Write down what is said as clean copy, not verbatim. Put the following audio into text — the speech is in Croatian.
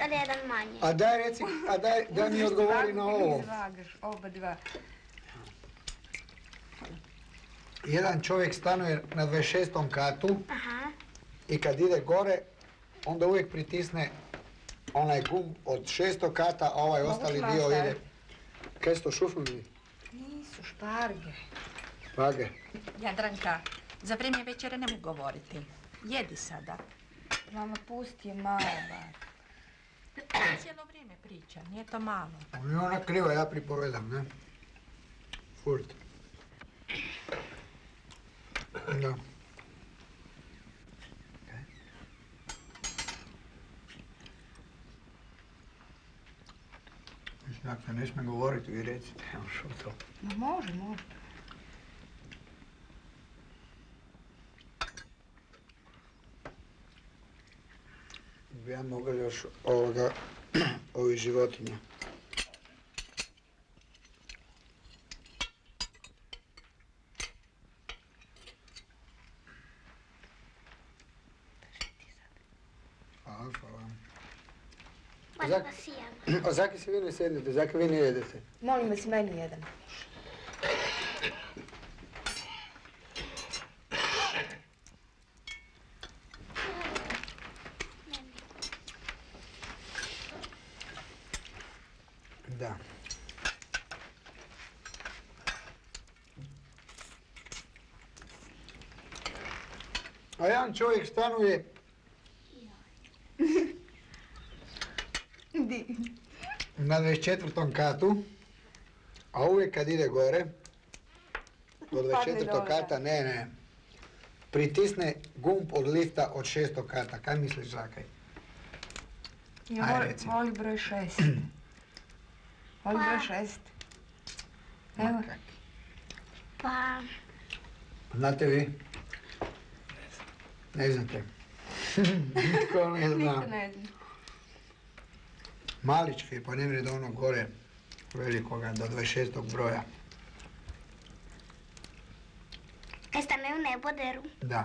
ali jedan manje. A daj reci, daj mi odgovori na ovo. Izvagaš, oba dva. Jedan čovjek stanuje na 26. katu i kad ide gore, onda uvijek pritisne onaj gumb od 6. kata, a ovaj ostali dio ide. Kaj su to, šufluni? Nisu, šparge. Šparge. Jadranka, za vrijeme večere ne mogu govoriti. Jedi sada. Mama, pusti je malo bar. Cijelo vrijeme priča, nije to malo. Nije ona kriva, ja pripovedam, ne? Furt. Da. Mislim, ako se ne smije govoriti, vi recite, što to? Može. Bi ja mogao još ovih životinja. Hvala. A zaki se vi ne sedite, zaki vi ne jedete? Molim vas, meni jedan. Da. A jedan čovjek stanuje na 24. katu, a uvijek kad ide gore, do 24. kata, ne, pritisne gumb od lifta od 6. kata. Kaj misliš, Žakaj? Voli broj 6. Voli broj 6. Evo. Pa... Znate vi? Ne znate. Niko ne zna. Niko ne zna. Malički, pa ne do onog gore velikoga, do 26. broja. Kaj stane u neboderu? Da.